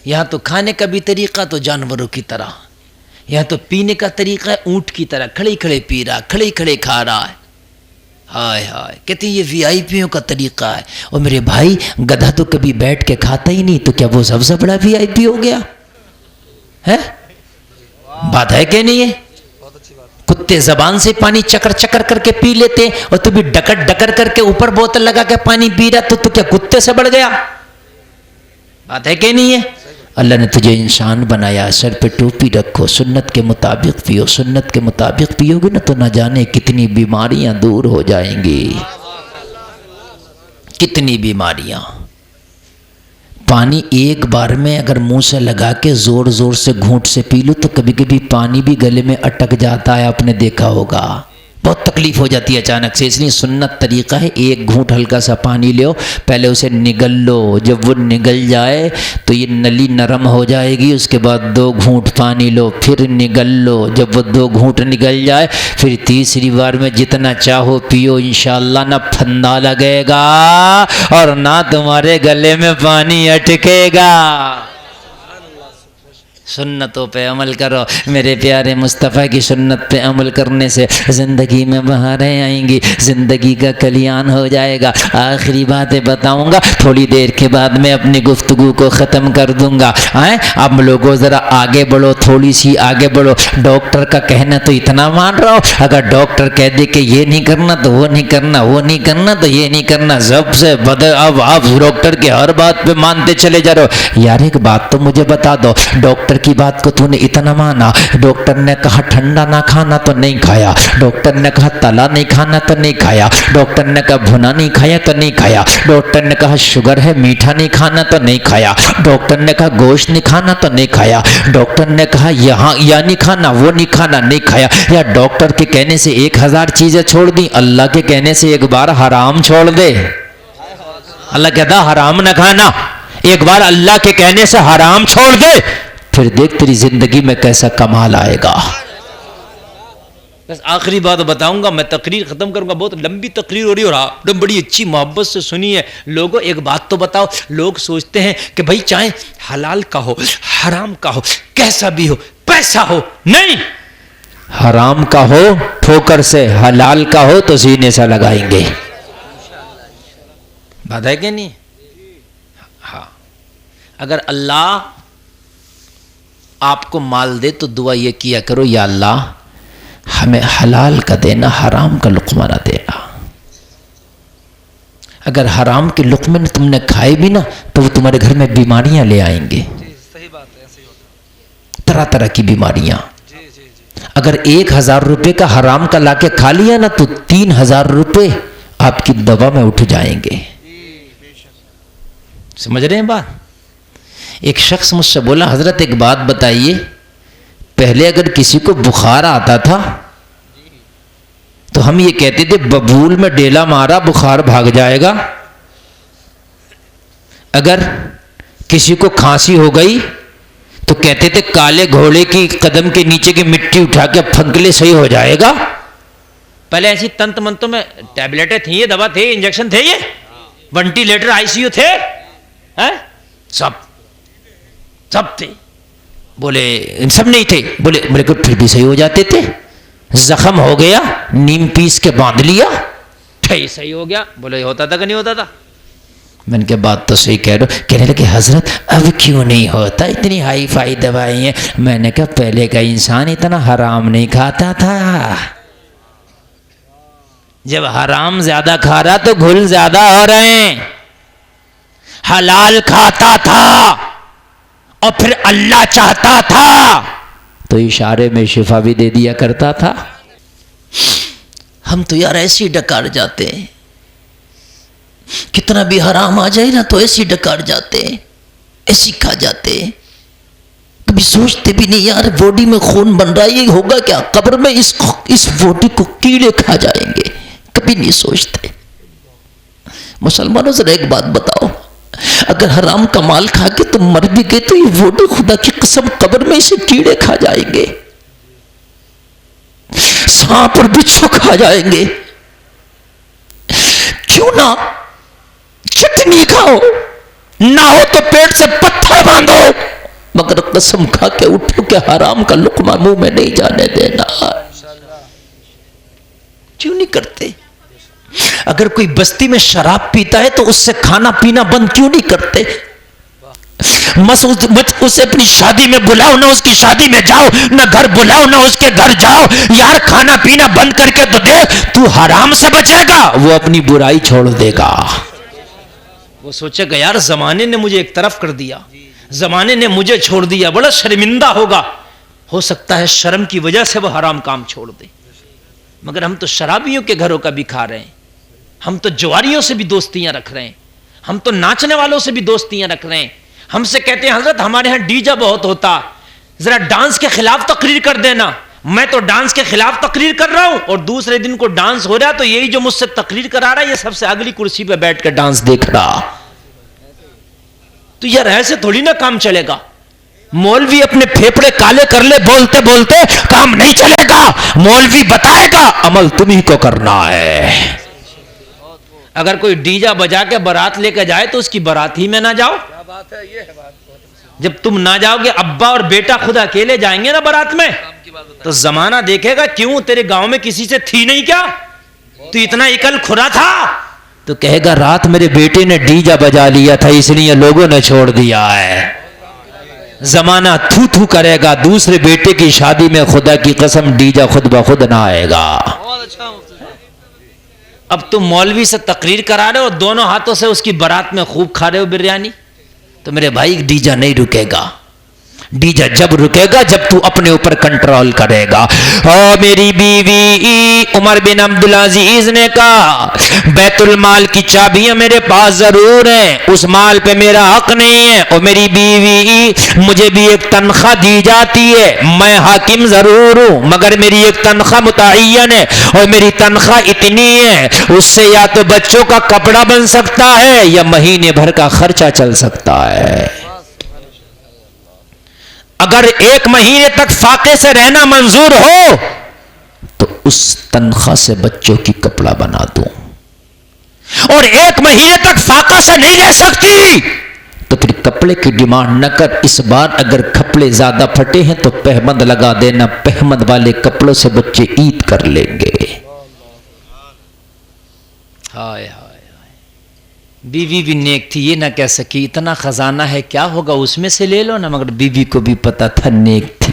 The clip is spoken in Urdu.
یہاں تو کھانے کا بھی طریقہ تو جانوروں کی طرح، یہاں تو پینے کا طریقہ ہے اونٹ کی طرح، کھڑے کھڑے پی رہا، کھڑے کھڑے کھا رہا ہے۔ ہائے ہائے، کہتے ہیں یہ وی آئی پیوں کا طریقہ ہے۔ اور میرے بھائی گدھا تو کبھی بیٹھ کے کھاتا ہی نہیں، تو کیا وہ سب سے بڑا وی آئی پی ہو گیا ہے؟ بات ہے کہ نہیں ہے؟ کتے زبان سے پانی چکر چکر کر کے پی لیتے، اور تو بھی ڈکر ڈکر کر کے اوپر بوتل لگا کے پانی پی رہا، تو کیا کتے سے بڑھ گیا؟ بات ہے کہ نہیں ہے؟ اللہ نے تجھے انسان بنایا، سر پہ ٹوپی رکھو، سنت کے مطابق پیو، سنت کے مطابق پیو گے نا تو نہ جانے کتنی بیماریاں دور ہو جائیں گی، کتنی بیماریاں۔ پانی ایک بار میں اگر منہ سے لگا کے زور زور سے گھونٹ سے پی لو تو کبھی کبھی پانی بھی گلے میں اٹک جاتا ہے، آپ نے دیکھا ہوگا، بہت تکلیف ہو جاتی ہے اچانک سے۔ اس لیے سنت طریقہ ہے ایک گھونٹ ہلکا سا پانی لو، پہلے اسے نگل لو، جب وہ نگل جائے تو یہ نلی نرم ہو جائے گی، اس کے بعد 2 گھونٹ پانی لو، پھر نگل لو، جب وہ 2 گھونٹ نگل جائے پھر تیسری بار میں جتنا چاہو پیو، انشاءاللہ نہ پھندا لگے گا اور نہ تمہارے گلے میں پانی اٹکے گا۔ سنتوں پہ عمل کرو، میرے پیارے مصطفیٰ کی سنت پہ عمل کرنے سے زندگی میں بہاریں آئیں گی، زندگی کا کلیان ہو جائے گا۔ آخری باتیں بتاؤں گا، تھوڑی دیر کے بعد میں اپنی گفتگو کو ختم کر دوں گا۔ اب لوگوں ذرا آگے بڑھو، تھوڑی سی آگے بڑھو۔ ڈاکٹر کا کہنا تو اتنا مان رہا ہو، اگر ڈاکٹر کہہ دے کہ یہ نہیں کرنا تو وہ نہیں کرنا، وہ نہیں کرنا تو یہ نہیں کرنا، سب سے اب آپ ڈاکٹر کے ہر بات پہ مانتے چلے جا رہے ہو۔ یار ایک بات تو مجھے بتا دو، ڈاکٹر کی بات کو تو نے اتنا مانا، ڈاکٹر نے کہا ٹھنڈا نہ کھانا تو نہیں کھایا، ڈاکٹر نے کہا تلا نہیں کھانا تو نہیں کھایا، ڈاکٹر نے کہا بھنا نہیں کھایا تو نہیں کھایا، ڈاکٹر نے کہا شوگر ہے میٹھا نہیں کھانا تو نہیں کھایا، ڈاکٹر نے کہا گوشت نہیں کھانا تو نہیں کھایا، ڈاکٹر نے کہا یہاں یہ نہیں کھانا وہ نہیں کھانا نہیں کھایا۔ یا ڈاکٹر کے کہنے سے 1000 چیزیں چھوڑ دیں، اللہ کے کہنے سے ایک بار حرام چھوڑ دے۔ اللہ کہتا حرام نہ کھانا، ایک بار اللہ کے کہنے سے حرام چھوڑ دے، پھر دیکھ تیری زندگی میں کیسا کمال آئے گا۔ بس آخری بات بتاؤں گا، میں تقریر ختم کروں گا، بہت لمبی تقریر ہو رہی ہے اور آپ نے بڑی اچھی محبت سے سنی ہے۔ لوگوں ایک بات تو بتاؤ، لوگ سوچتے ہیں کہ بھائی چاہے حلال کا ہو حرام کا ہو کیسا بھی ہو پیسہ ہو، نہیں، حرام کا ہو ٹھوکر سے، حلال کا ہو تو سینے سے لگائیں گے۔ بات ہے کہ نہیں؟ ہاں، اگر اللہ آپ کو مال دے تو دعا یہ کیا کرو، یا اللہ ہمیں حلال کا دینا، حرام کا لقمہ نہ دینا۔ اگر حرام کے لقمے تم نے کھائے بھی نا تو وہ تمہارے گھر میں بیماریاں لے آئیں گے، طرح طرح کی بیماریاں۔ اگر 1000 روپے کا حرام کا لا کے کھا لیا نا تو 3000 روپے آپ کی دوا میں اٹھ جائیں گے۔ سمجھ رہے ہیں بات؟ ایک شخص مجھ سے بولا حضرت ایک بات بتائیے، پہلے اگر کسی کو بخار آتا تھا تو ہم یہ کہتے تھے ببول میں ڈیلا مارا بخار بھاگ جائے گا، اگر کسی کو کھانسی ہو گئی تو کہتے تھے کالے گھوڑے کی قدم کے نیچے کی مٹی اٹھا کے پھنکلے صحیح ہو جائے گا۔ پہلے ایسی تنت منتوں میں ٹیبلیٹیں تھیں، یہ دوا تھے، انجیکشن تھے، یہ وینٹیلیٹر آئی سی یو تھے، سب تھے۔ بولے سب نہیں تھے، بولے پھر بھی صحیح ہو جاتے تھے، زخم ہو گیا نیم پیس کے باندھ لیا صحیح ہو گیا۔ بولے ہوتا تھا کہ نہیں ہوتا تھا؟ میں نے کہا بات تو صحیح کہہ رہے ہو۔ کہنے لگے حضرت اب کیوں نہیں ہوتا، اتنی ہائی فائی دوائیں ہیں۔ میں نے کہا پہلے کا انسان اتنا حرام نہیں کھاتا تھا، جب حرام زیادہ کھا رہا تو گھل زیادہ ہو رہے ہیں، حلال کھاتا تھا اور پھر اللہ چاہتا تھا تو اشارے میں شفا بھی دے دیا کرتا تھا۔ ہم تو یار ایسی ڈکار جاتے ہیں، کتنا بھی حرام آ جائے نا تو ایسی ڈکار جاتے ہیں، ایسی کھا جاتے ہیں، کبھی سوچتے بھی نہیں یار باڈی میں خون بن رہا ہے، یہ ہوگا کیا قبر میں، اس باڈی کو کیڑے کھا جائیں گے، کبھی نہیں سوچتے۔ مسلمانوں ذرا ایک بات بتاؤ، اگر حرام کا مال کھا کے تم مر بھی گئے تو یہ باڈی خدا کی قسم قبر میں اسے کیڑے کھا جائیں گے، سانپ اور بچھو کھا جائیں گے۔ کیوں نہ چٹنی کھاؤ، نہ ہو تو پیٹ سے پتھر باندھو، مگر قسم کھا کے اٹھو کہ حرام کا لقمہ منہ میں نہیں جانے دینا. کیوں نہیں کرتے؟ اگر کوئی بستی میں شراب پیتا ہے تو اس سے کھانا پینا بند کیوں نہیں کرتے؟ اسے اپنی شادی میں بلاؤ، نہ اس کی شادی میں جاؤ، نہ گھر بلاؤ نہ اس کے گھر جاؤ. یار کھانا پینا بند کر کے تو دیکھ، تو حرام سے بچے گا، وہ اپنی برائی چھوڑ دے گا. وہ سوچے گا یار زمانے نے مجھے ایک طرف کر دیا، زمانے نے مجھے چھوڑ دیا، بڑا شرمندہ ہوگا. ہو سکتا ہے شرم کی وجہ سے وہ حرام کام چھوڑ دے. مگر ہم تو شرابیوں کے گھروں کا بھی کھا رہے ہیں، ہم تو جواریوں سے بھی دوستیاں رکھ رہے ہیں، ہم تو ناچنے والوں سے بھی دوستیاں رکھ رہے ہیں. ہم سے کہتے ہیں حضرت ہمارے ہاں ڈی جے بہت ہوتا، ذرا ڈانس کے خلاف تقریر کر دینا. میں تو ڈانس کے خلاف تقریر کر رہا ہوں اور دوسرے دن کو ڈانس ہو رہا تو یہی جو مجھ سے تقریر کرا رہا ہے یہ سب سے اگلی کرسی پہ بیٹھ کے ڈانس دیکھ رہا. تو یار ایسے تھوڑی نا کام چلے گا. مولوی اپنے پھیپڑے کالے کر لے بولتے بولتے، کام نہیں چلے گا. مولوی بتائے گا، عمل تمہیں کو کرنا ہے. اگر کوئی ڈیجا بجا کے بارات لے کے جائے تو اس کی بارات ہی میں نہ جاؤ. جب تم نہ جاؤ گے، ابا اور بیٹا خود اکیلے جائیں گے نا بارات میں، تو زمانہ دیکھے گا کیوں تیرے گاؤں میں کسی سے تھی نہیں کیا، تو اتنا اکل کھرا تھا. تو کہے گا رات میرے بیٹے نے ڈیجا بجا لیا تھا اس لیے لوگوں نے چھوڑ دیا ہے. زمانہ تھو تھو کرے گا. دوسرے بیٹے کی شادی میں خدا کی قسم ڈیجا خود بخود نہ آئے گا. اب تم مولوی سے تقریر کرا رہے ہو، دونوں ہاتھوں سے اس کی بارات میں خوب کھا رہے ہو بریانی، تو میرے بھائی ڈیجا نہیں رکے گا. ڈیجا جب رکے گا جب تو اپنے اوپر کنٹرول کرے گا. او میری بیوی عمر بن عبدالعزیز نے کہا بیت المال کی چابیاں میرے پاس ضرور ہیں، اس مال پہ میرا حق نہیں ہے. اور میری بیوی مجھے بھی ایک تنخواہ دی جاتی ہے، میں حاکم ضرور ہوں مگر میری ایک تنخواہ متعین ہے اور میری تنخواہ اتنی ہے اس سے یا تو بچوں کا کپڑا بن سکتا ہے یا مہینے بھر کا خرچہ چل سکتا ہے. اگر ایک مہینے تک فاقے سے رہنا منظور ہو تو اس تنخواہ سے بچوں کی کپڑا بنا دوں، اور ایک مہینے تک فاقہ سے نہیں رہ سکتی تو پھر کپڑے کی ڈیمانڈ نہ کر. اس بار اگر کپڑے زیادہ پھٹے ہیں تو پہمد لگا دینا، پہمد والے کپڑوں سے بچے عید کر لیں گے. ہائے ہائے، بیوی بھی نیک تھی، یہ نہ کہہ سکی اتنا خزانہ ہے کیا ہوگا اس میں سے لے لو نا، مگر بیوی کو بھی پتا تھا نیک تھی.